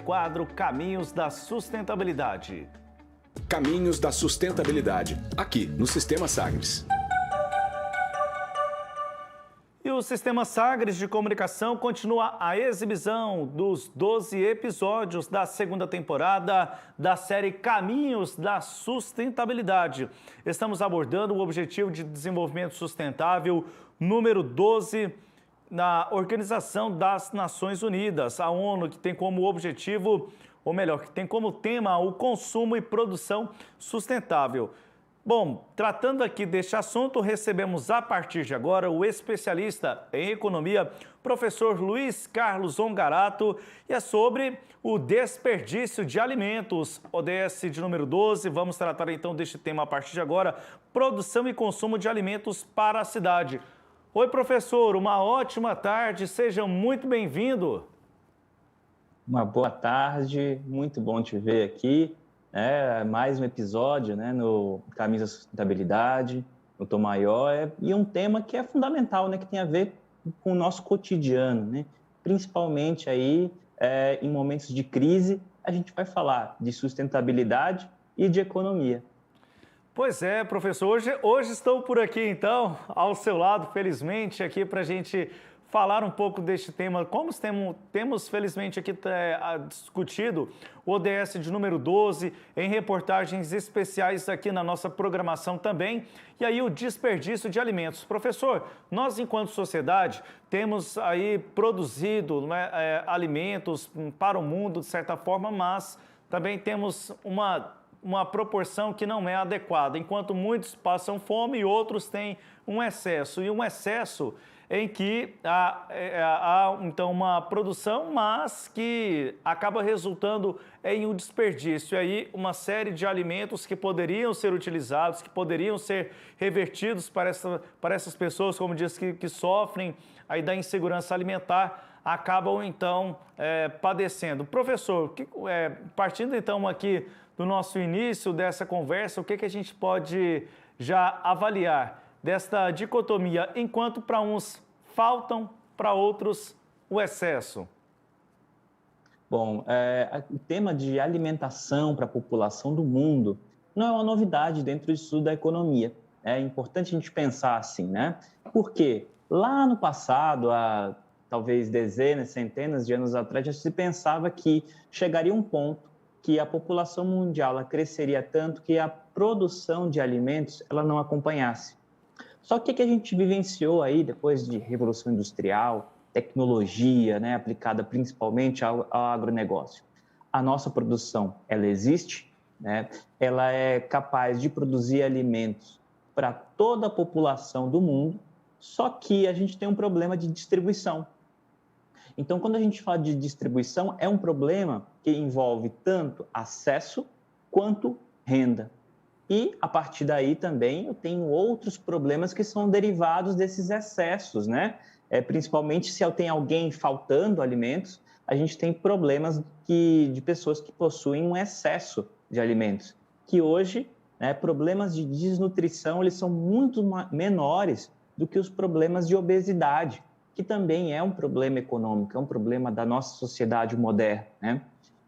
quadro Caminhos da Sustentabilidade. Caminhos da Sustentabilidade, aqui no Sistema Sagres. E o Sistema Sagres de Comunicação continua a exibição dos 12 episódios da segunda temporada da série Caminhos da Sustentabilidade. Estamos abordando o Objetivo de Desenvolvimento Sustentável número 12 na Organização das Nações Unidas, a ONU, que tem como objetivo, ou melhor, que tem como tema o consumo e produção sustentável. Bom, tratando aqui deste assunto, recebemos a partir de agora o especialista em economia, professor Luiz Carlos Ongarato, e é sobre o desperdício de alimentos, ODS de número 12. Vamos tratar então deste tema a partir de agora, produção e consumo de alimentos para a cidade. Oi, professor, uma ótima tarde, seja muito bem-vindo. Uma boa tarde, muito bom te ver aqui. Mais um episódio, no Caminhos da Sustentabilidade, no Tom Maior, e um tema que é fundamental, que tem a ver com o nosso cotidiano, principalmente aí em momentos de crise, a gente vai falar de sustentabilidade e de economia. Pois é, professor, hoje estou por aqui então, ao seu lado, felizmente, aqui para a gente falar um pouco deste tema. Como temos felizmente aqui discutido o ODS de número 12 em reportagens especiais aqui na nossa programação também, e aí o desperdício de alimentos. Professor, nós enquanto sociedade temos aí produzido alimentos para o mundo de certa forma, mas também temos uma proporção que não é adequada, enquanto muitos passam fome e outros têm um excesso, e um excesso em que há então uma produção, mas que acaba resultando em um desperdício. E aí uma série de alimentos que poderiam ser utilizados, que poderiam ser revertidos para essas pessoas, como diz, que sofrem aí da insegurança alimentar, acabam então padecendo. Professor, partindo então aqui do nosso início dessa conversa, o que a gente pode já avaliar desta dicotomia, enquanto para uns faltam, para outros o excesso? Bom, o tema de alimentação para a população do mundo não é uma novidade dentro do estudo da economia. É importante a gente pensar assim, Porque lá no passado, há talvez dezenas, centenas de anos atrás, já se pensava que chegaria um ponto que a população mundial ela cresceria tanto que a produção de alimentos ela não acompanhasse. Só que o que a gente vivenciou aí depois de Revolução Industrial, tecnologia, aplicada principalmente ao agronegócio? A nossa produção, ela existe, ela é capaz de produzir alimentos para toda a população do mundo, só que a gente tem um problema de distribuição. Então, quando a gente fala de distribuição, é um problema que envolve tanto acesso quanto renda. E, a partir daí, também, eu tenho outros problemas que são derivados desses excessos, Principalmente se eu tenho alguém faltando alimentos, a gente tem problemas de pessoas que possuem um excesso de alimentos, que hoje, problemas de desnutrição, eles são muito menores do que os problemas de obesidade, que também é um problema econômico, é um problema da nossa sociedade moderna,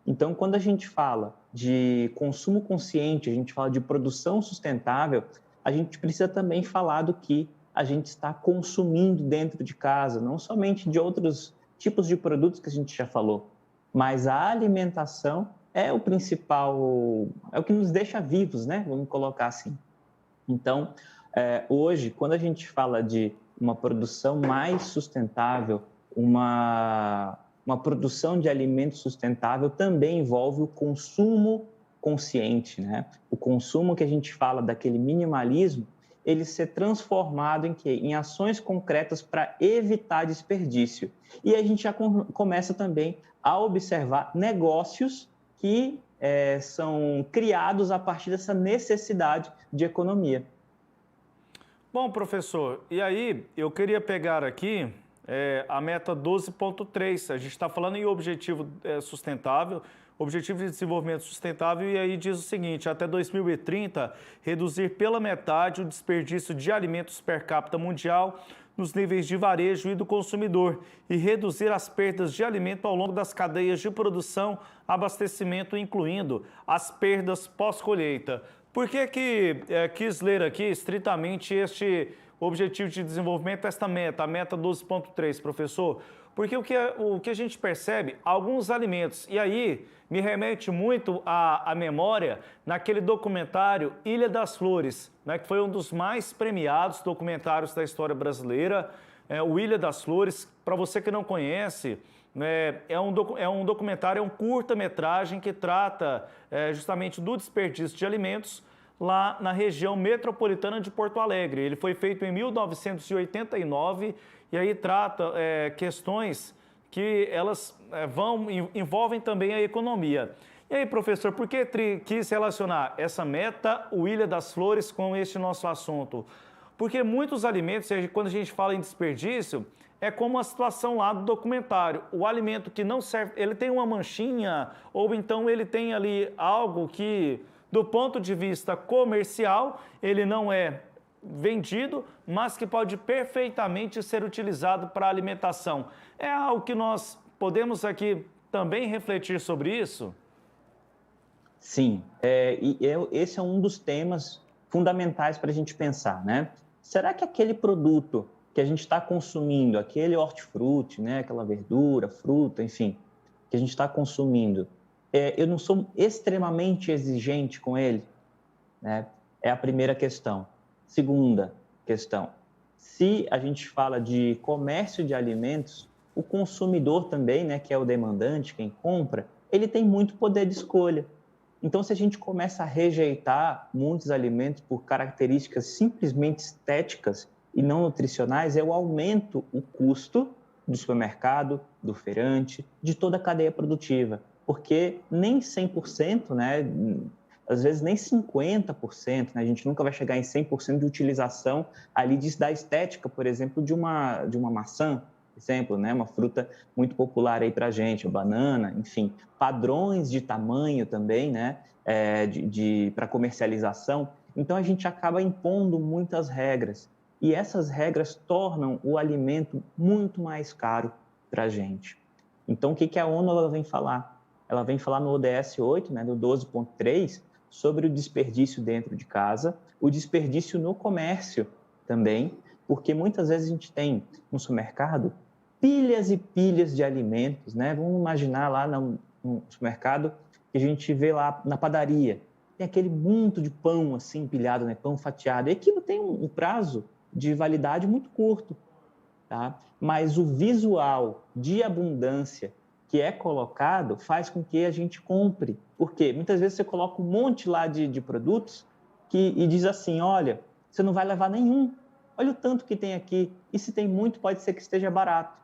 Então, quando a gente fala de consumo consciente, a gente fala de produção sustentável, a gente precisa também falar do que a gente está consumindo dentro de casa, não somente de outros tipos de produtos que a gente já falou, mas a alimentação é o principal, é o que nos deixa vivos, Vamos colocar assim. Então, hoje, quando a gente fala de uma produção mais sustentável, uma produção de alimento sustentável também envolve o consumo consciente, O consumo que a gente fala daquele minimalismo, ele ser transformado em quê? Em ações concretas para evitar desperdício. E a gente já começa também a observar negócios que são criados a partir dessa necessidade de economia. Bom, professor, e aí eu queria pegar aqui a meta 12.3. A gente está falando em objetivo sustentável, objetivo de desenvolvimento sustentável, e aí diz o seguinte: até 2030, reduzir pela metade o desperdício de alimentos per capita mundial nos níveis de varejo e do consumidor e reduzir as perdas de alimento ao longo das cadeias de produção, abastecimento, incluindo as perdas pós-colheita. Por que quis ler aqui estritamente este objetivo de desenvolvimento, esta meta, a meta 12.3, professor? Porque o que a gente percebe, alguns alimentos, e aí me remete muito à memória naquele documentário Ilha das Flores, né, que foi um dos mais premiados documentários da história brasileira, o Ilha das Flores. Para você que não conhece, é um documentário, é um curta-metragem que trata justamente do desperdício de alimentos lá na região metropolitana de Porto Alegre. Ele foi feito em 1989 e aí trata questões que elas envolvem também a economia. E aí, professor, por que quis relacionar essa meta, o Ilha das Flores, com este nosso assunto? Porque muitos alimentos, quando a gente fala em desperdício, é como a situação lá do documentário. O alimento que não serve, ele tem uma manchinha, ou então ele tem ali algo que, do ponto de vista comercial, ele não é vendido, mas que pode perfeitamente ser utilizado para alimentação. É algo que nós podemos aqui também refletir sobre isso? Sim, esse é um dos temas fundamentais para a gente pensar, né? Será que aquele produto que a gente está consumindo, aquele hortifruti, né, aquela verdura, fruta, enfim, que a gente está consumindo, eu não sou extremamente exigente com ele, né? É a primeira questão. Segunda questão, se a gente fala de comércio de alimentos, o consumidor também, né, que é o demandante, quem compra, ele tem muito poder de escolha. Então, se a gente começa a rejeitar muitos alimentos por características simplesmente estéticas e não nutricionais, eu aumento o custo do supermercado, do feirante, de toda a cadeia produtiva, porque nem 100%, né, às vezes nem 50%, né, a gente nunca vai chegar em 100% de utilização ali da estética, por exemplo, de uma maçã, por exemplo, né, uma fruta muito popular aí para a gente, a banana, enfim, padrões de tamanho também, né, para comercialização. Então, a gente acaba impondo muitas regras e essas regras tornam o alimento muito mais caro para a gente. Então, o que a ONU ela vem falar? Ela vem falar no ODS 8, né, do 12.3, sobre o desperdício dentro de casa, o desperdício no comércio também, porque muitas vezes a gente tem no supermercado pilhas e pilhas de alimentos, né? Vamos imaginar lá no supermercado que a gente vê lá na padaria, tem aquele monte de pão assim empilhado, né? Pão fatiado, e aquilo tem um prazo de validade muito curto, tá? Mas o visual de abundância que é colocado faz com que a gente compre. Por quê? Muitas vezes você coloca um monte lá de produtos e diz assim, olha, você não vai levar nenhum. Olha o tanto que tem aqui. E se tem muito, pode ser que esteja barato.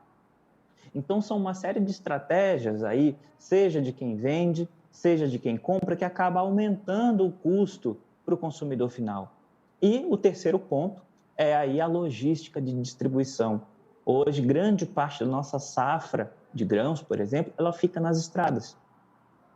Então, são uma série de estratégias aí, seja de quem vende, seja de quem compra, que acaba aumentando o custo para o consumidor final. E o terceiro ponto é aí a logística de distribuição. Hoje, grande parte da nossa safra de grãos, por exemplo, ela fica nas estradas.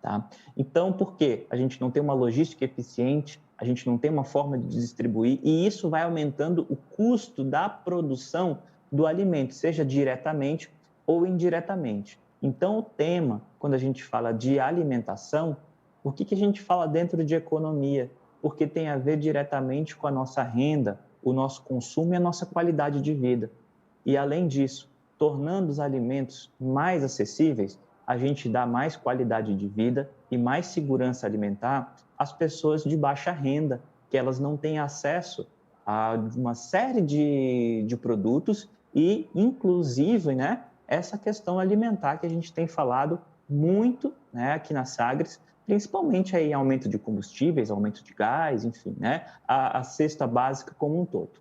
Tá? Então, por quê? A gente não tem uma logística eficiente, a gente não tem uma forma de distribuir, e isso vai aumentando o custo da produção do alimento, seja diretamente ou indiretamente. Então, o tema, quando a gente fala de alimentação, por que a gente fala dentro de economia? Porque tem a ver diretamente com a nossa renda, o nosso consumo e a nossa qualidade de vida. E, além disso, tornando os alimentos mais acessíveis, a gente dá mais qualidade de vida e mais segurança alimentar às pessoas de baixa renda, que elas não têm acesso a uma série de produtos e, inclusive, né, essa questão alimentar que a gente tem falado muito, né, aqui na Sagres, principalmente aí aumento de combustíveis, aumento de gás, enfim, né, a cesta básica como um todo.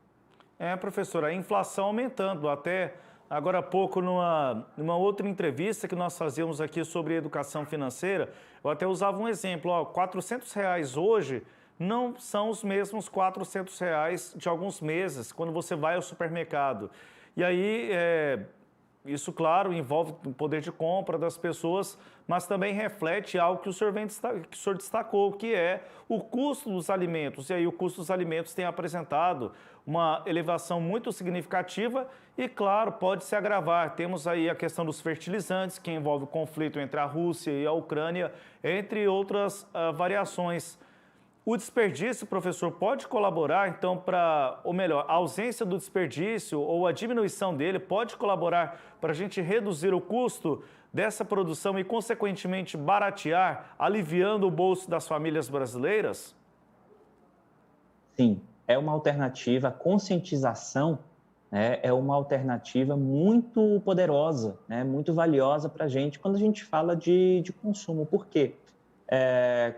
Professor, a inflação aumentando. Até agora há pouco, numa outra entrevista que nós fazíamos aqui sobre educação financeira, eu até usava um exemplo. R$400 hoje não são os mesmos R$400 de alguns meses, quando você vai ao supermercado. E aí, isso, claro, envolve o poder de compra das pessoas, mas também reflete algo que o senhor destacou, que é o custo dos alimentos. E aí o custo dos alimentos tem apresentado uma elevação muito significativa e, claro, pode se agravar. Temos aí a questão dos fertilizantes, que envolve o conflito entre a Rússia e a Ucrânia, entre outras variações. O desperdício, professor, pode colaborar, então, ou melhor, a ausência do desperdício ou a diminuição dele pode colaborar para a gente reduzir o custo dessa produção e, consequentemente, baratear, aliviando o bolso das famílias brasileiras? Sim, é uma alternativa. A conscientização, né, é uma alternativa muito poderosa, né, muito valiosa para a gente quando a gente fala de consumo. Por quê?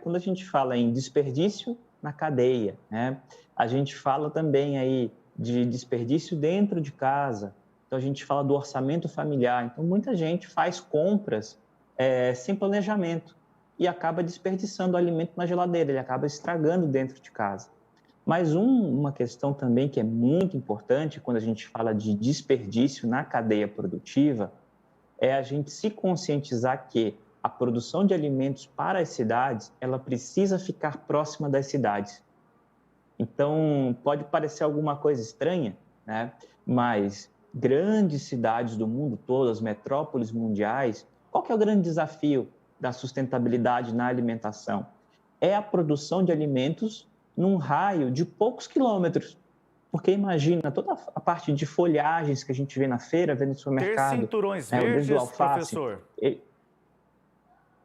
Quando a gente fala em desperdício na cadeia, né, a gente fala também aí de desperdício dentro de casa, então a gente fala do orçamento familiar. Então, muita gente faz compras sem planejamento e acaba desperdiçando o alimento na geladeira, ele acaba estragando dentro de casa. Mas uma questão também que é muito importante quando a gente fala de desperdício na cadeia produtiva é a gente se conscientizar que a produção de alimentos para as cidades, ela precisa ficar próxima das cidades. Então, pode parecer alguma coisa estranha, né? Mas grandes cidades do mundo todo, as metrópoles mundiais, qual que é o grande desafio da sustentabilidade na alimentação? É a produção de alimentos num raio de poucos quilômetros. Porque imagina toda a parte de folhagens que a gente vê na feira, vê no supermercado. Ter cinturões verdes, alface, professor.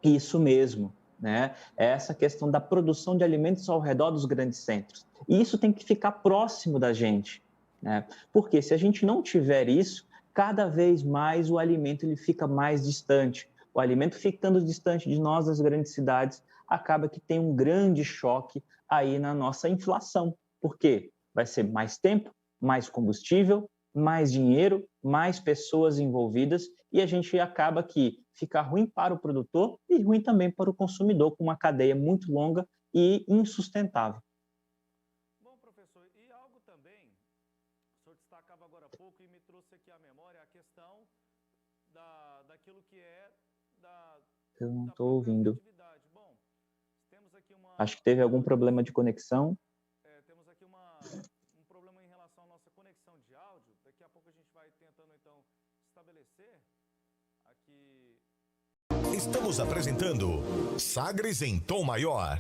Isso mesmo, né? É essa questão da produção de alimentos ao redor dos grandes centros. E isso tem que ficar próximo da gente, né? Porque se a gente não tiver isso, cada vez mais o alimento ele fica mais distante. O alimento ficando distante de nós, das grandes cidades, acaba que tem um grande choque aí na nossa inflação. Por quê? Vai ser mais tempo, mais combustível, mais dinheiro, mais pessoas envolvidas e a gente acaba que fica ruim para o produtor e ruim também para o consumidor, com uma cadeia muito longa e insustentável. Bom, professor, e algo também, o senhor destacava agora há pouco e me trouxe aqui à memória a questão daquilo que é Eu não estou ouvindo. Bom, temos aqui Acho que teve algum problema de conexão. Temos aqui um problema em relação à nossa conexão de áudio. Daqui a pouco a gente vai tentando, então, estabelecer aqui. Estamos apresentando Sagres em Tom Maior.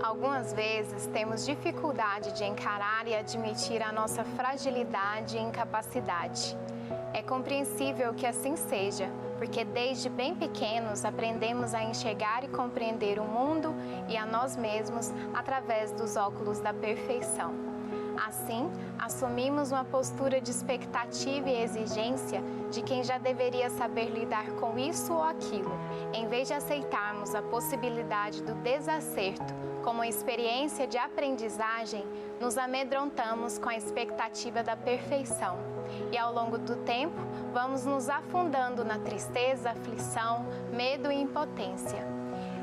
Algumas vezes temos dificuldade de encarar e admitir a nossa fragilidade e incapacidade. É compreensível que assim seja, porque desde bem pequenos aprendemos a enxergar e compreender o mundo e a nós mesmos através dos óculos da perfeição. Assim, assumimos uma postura de expectativa e exigência de quem já deveria saber lidar com isso ou aquilo, em vez de aceitarmos a possibilidade do desacerto como uma experiência de aprendizagem, nos amedrontamos com a expectativa da perfeição. E ao longo do tempo, vamos nos afundando na tristeza, aflição, medo e impotência.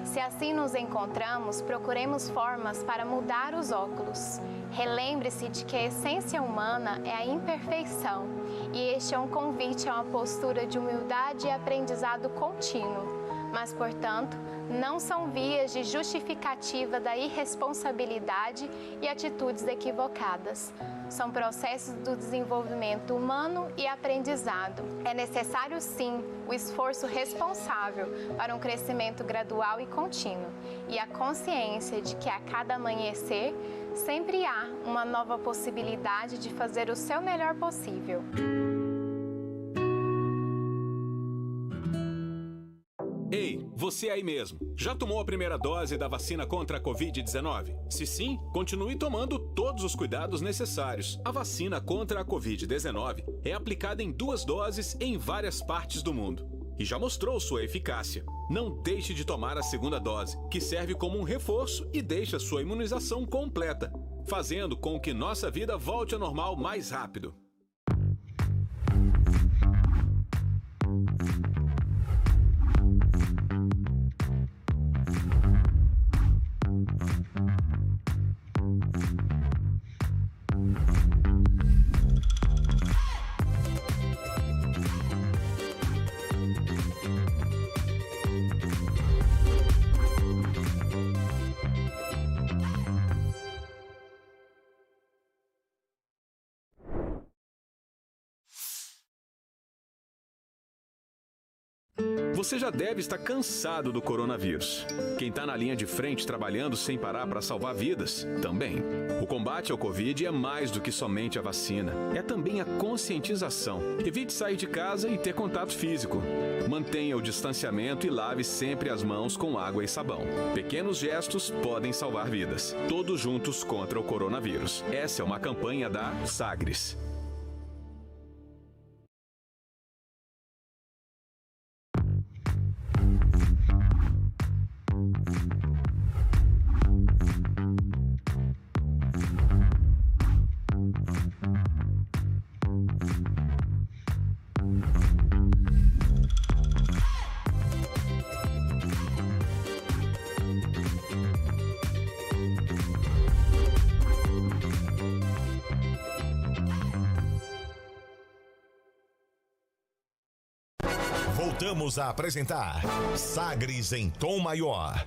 Se assim nos encontramos, procuremos formas para mudar os óculos. Relembre-se de que a essência humana é a imperfeição, e este é um convite a uma postura de humildade e aprendizado contínuo. Mas, portanto, não são vias de justificativa da irresponsabilidade e atitudes equivocadas. São processos do desenvolvimento humano e aprendizado. É necessário, sim, o esforço responsável para um crescimento gradual e contínuo, e a consciência de que a cada amanhecer sempre há uma nova possibilidade de fazer o seu melhor possível. Ei, você aí mesmo, já tomou a primeira dose da vacina contra a Covid-19? Se sim, continue tomando todos os cuidados necessários. A vacina contra a Covid-19 é aplicada em 2 doses em várias partes do mundo e já mostrou sua eficácia. Não deixe de tomar a segunda dose, que serve como um reforço e deixa sua imunização completa, fazendo com que nossa vida volte ao normal mais rápido. Você já deve estar cansado do coronavírus. Quem está na linha de frente trabalhando sem parar para salvar vidas, também. O combate ao Covid é mais do que somente a vacina. É também a conscientização. Evite sair de casa e ter contato físico. Mantenha o distanciamento e lave sempre as mãos com água e sabão. Pequenos gestos podem salvar vidas. Todos juntos contra o coronavírus. Essa é uma campanha da Sagres. Voltamos a apresentar Sagres em Tom Maior.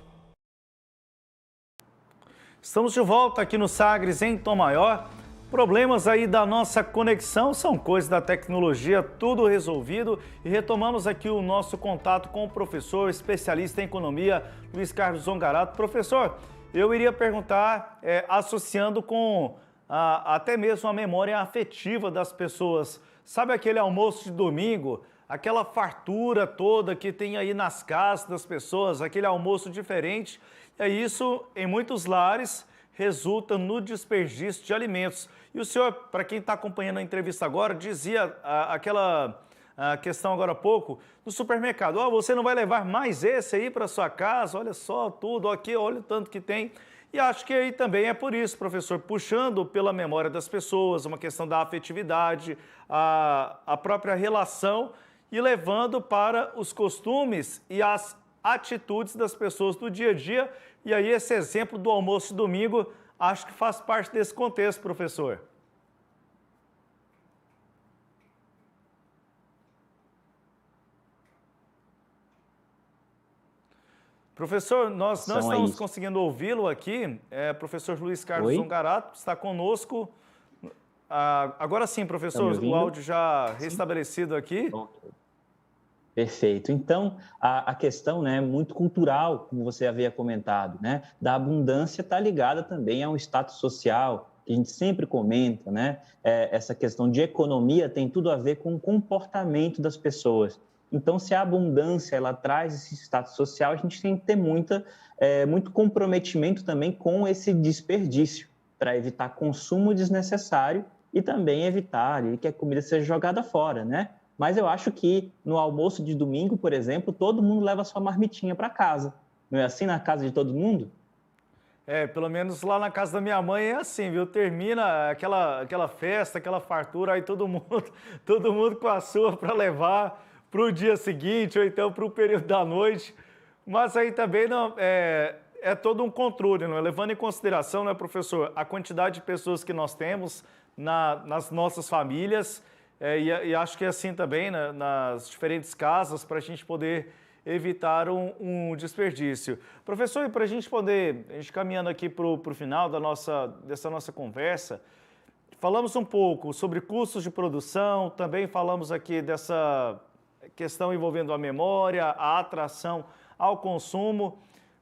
Estamos de volta aqui no Sagres em Tom Maior. Problemas aí da nossa conexão são coisas da tecnologia, tudo resolvido. E retomamos aqui o nosso contato com o professor especialista em economia, Luiz Carlos Zongarato. Professor, eu iria perguntar, associando com até mesmo a memória afetiva das pessoas. Sabe aquele almoço de domingo? Aquela fartura toda que tem aí nas casas das pessoas, aquele almoço diferente. E isso, em muitos lares, resulta no desperdício de alimentos. E o senhor, para quem está acompanhando a entrevista agora, dizia aquela questão agora há pouco, no supermercado, você não vai levar mais esse aí para sua casa, olha só tudo, aqui, olha o tanto que tem. E acho que aí também é por isso, professor, puxando pela memória das pessoas, uma questão da afetividade, a própria relação, e levando para os costumes e as atitudes das pessoas do dia a dia. E aí esse exemplo do almoço de domingo, acho que faz parte desse contexto, professor. Professor, nós não estamos conseguindo ouvi-lo aqui. Professor Luiz Carlos Zongarato está conosco. Agora sim, professor, o áudio já restabelecido aqui. Perfeito. Então, a questão, né, muito cultural, como você havia comentado, né, da abundância está ligada também a um status social, que a gente sempre comenta, né? Essa questão de economia tem tudo a ver com o comportamento das pessoas. Então, se a abundância ela traz esse status social, a gente tem que ter muito comprometimento também com esse desperdício, para evitar consumo desnecessário e também evitar que a comida seja jogada fora, né? Mas eu acho que no almoço de domingo, por exemplo, todo mundo leva sua marmitinha para casa. Não é assim na casa de todo mundo? Pelo menos lá na casa da minha mãe é assim, viu? Termina aquela festa, aquela fartura, aí todo mundo com a sua para levar para o dia seguinte ou então para o período da noite. Mas aí também não, é todo um controle, não é? Levando em consideração, né, professor, a quantidade de pessoas que nós temos nas nossas famílias. E acho que é assim também, né, nas diferentes casas, para a gente poder evitar um desperdício. Professor, e para a gente caminhando aqui para o final dessa nossa conversa, falamos um pouco sobre custos de produção, também falamos aqui dessa questão envolvendo a memória, a atração ao consumo.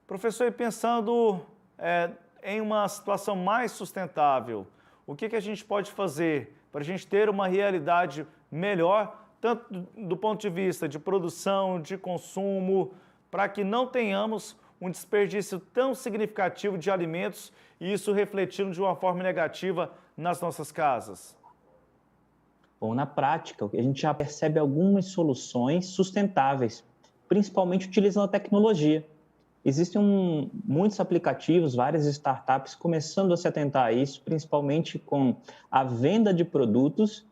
Professor, e pensando em uma situação mais sustentável, o que a gente pode fazer para a gente ter uma realidade melhor, tanto do ponto de vista de produção, de consumo, para que não tenhamos um desperdício tão significativo de alimentos e isso refletindo de uma forma negativa nas nossas casas? Bom, na prática, a gente já percebe algumas soluções sustentáveis, principalmente utilizando a tecnologia. Existem muitos aplicativos, várias startups começando a se atentar a isso, principalmente com a venda de produtos,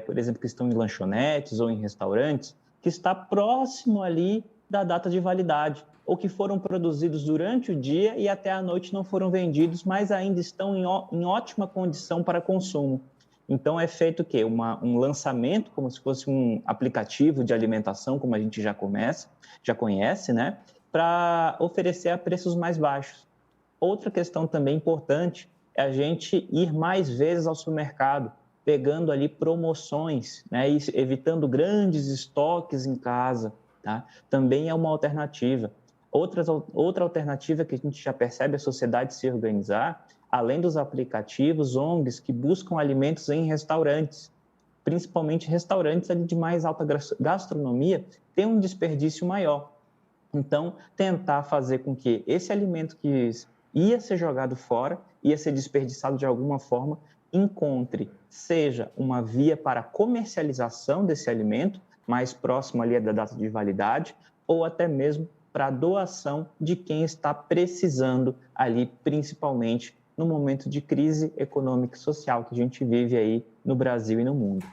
por exemplo, que estão em lanchonetes ou em restaurantes, que está próximo ali da data de validade, ou que foram produzidos durante o dia e até à noite não foram vendidos, mas ainda estão em ótima condição para consumo. Então, é feito o quê? Um lançamento, como se fosse um aplicativo de alimentação, como a gente já conhece, né? Para oferecer a preços mais baixos. Outra questão também importante é a gente ir mais vezes ao supermercado, pegando ali promoções, né, e evitando grandes estoques em casa. tá? Também é uma alternativa. Outra alternativa que a gente já percebe a sociedade se organizar, além dos aplicativos, ONGs que buscam alimentos em restaurantes, principalmente restaurantes ali de mais alta gastronomia, tem um desperdício maior. Então, tentar fazer com que esse alimento que ia ser jogado fora, ia ser desperdiçado de alguma forma, encontre, seja uma via para a comercialização desse alimento, mais próximo ali da data de validade, ou até mesmo para a doação de quem está precisando ali, principalmente no momento de crise econômica e social que a gente vive aí no Brasil e no mundo.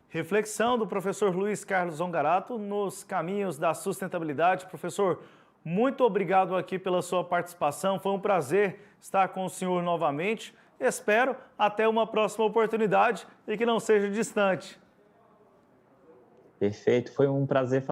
Reflexão do professor Luiz Carlos Zongarato nos caminhos da sustentabilidade. Professor, muito obrigado aqui pela sua participação. Foi um prazer estar com o senhor novamente. Espero até uma próxima oportunidade e que não seja distante. Perfeito, foi um prazer